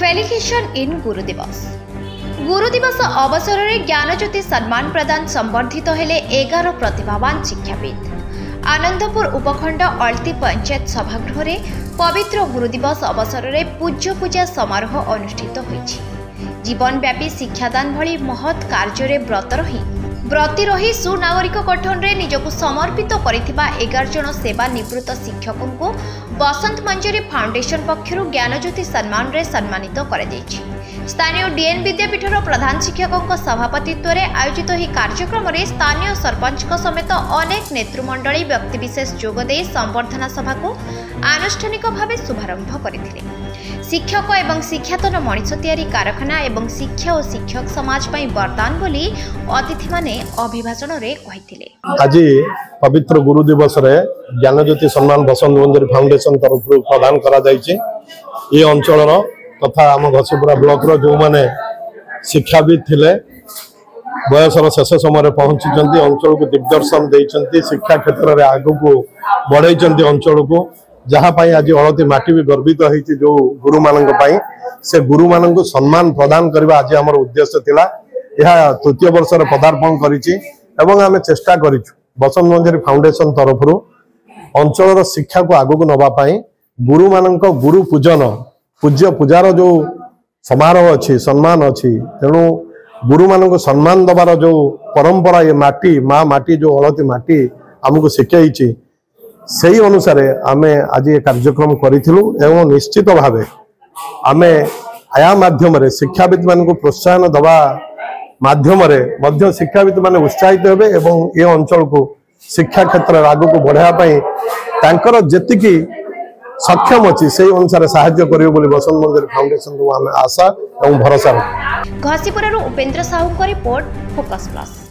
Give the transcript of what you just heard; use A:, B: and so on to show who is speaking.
A: फेलिकेशन इन गुरु दिवस। गुरु दिवस अवसर में ज्ञानज्योति सम्मान प्रदान संबर्धित हेले 11 प्रतिभावान शिक्षाविद। आनंदपुर उपखंड अल्ती पंचायत सभागृह रे पवित्र गुरु दिवस अवसर में पूज्य पूजा समारोह अनुष्ठित होईछि। जीवनव्यापी शिक्षादान भली महत् कार्य व्रती रही सुनागरिक गठन में निजक समर्पित करिथिबा 11 जन सेवानिवृत्त शिक्षकों को बसंत मंजरी फाउंडेशन पक्षर ज्ञानज्योति सम्मान रे सम्मानित करा जायछि। स्थानीय डीएन विद्यापीठर प्रधान शिक्षकों सभापतित्व में आयोजित यह कार्यक्रम में स्थानीय सरपंच समेत अनेक नेतृमंडली व्यक्तिविशेष जोगदे संबर्धना सभा को आनुष्ठानिक भाव शुभारंभ करथिले। शिक्षक एवं शिक्षातन मनीष तैयारी कारखाना एवं शिक्षा और शिक्षक समाज पई वरदान बोली अतिथि माने अभिभाषण रे कहिथिले।
B: आज पवित्र गुरु दिवस रे ज्ञानज्योति सम्मान बसंत मंजरी फाउंडेशन तरफ प्रदान करा जायछि। ए अंचल तथा आम घसीपुरा ब्लॉक रो जो माने शिक्षाविद थिले बयसर शेष समय पहुंची अंचल को दिग्दर्शन देइछन्ति। शिक्षा क्षेत्र में आगु को बढ़ाई अंचल को जहाँ आज अलती माटी भी गर्वित होती जो गुरु मानक से गुरु मानक सम्मान प्रदान करने आज आम उद्देश्य थिला। यह तृतीय वर्ष पदार्पण करें आम चेष्टा कर बसंत मंजरी फाउंडेशन तरफ अंचल शिक्षा को आगू को नवाई गुरु मानक गुरु पूजन पूज्य पूजार जो समारोह अच्छी सम्मान अच्छी तेणु गुरु मानक सम्मान दबार जो परंपरा ये माटी माँ माटी जो अलती माटी आमको शिखाई से अनुसार आमे आज ये कार्यक्रम करिथिलु एवं निश्चित भावे आमे आया माध्यम रे शिक्षाविद मान को प्रोत्साहन दबा माध्यम रे मध्य शिक्षाविद मान उत्साहित हेबे एवं ये अंचल को शिक्षा क्षेत्र आगु को बढ़ाया पई तांकर जेतिकी सक्षम अच्छी से अनुसार साहाय्य करियो बोली बसंत मंजरी फाउंडेशन को आमे आशा एवं भरोसा।
A: घसीपुरा उपेंद्र साहू को रिपोर्ट फोकस प्लस।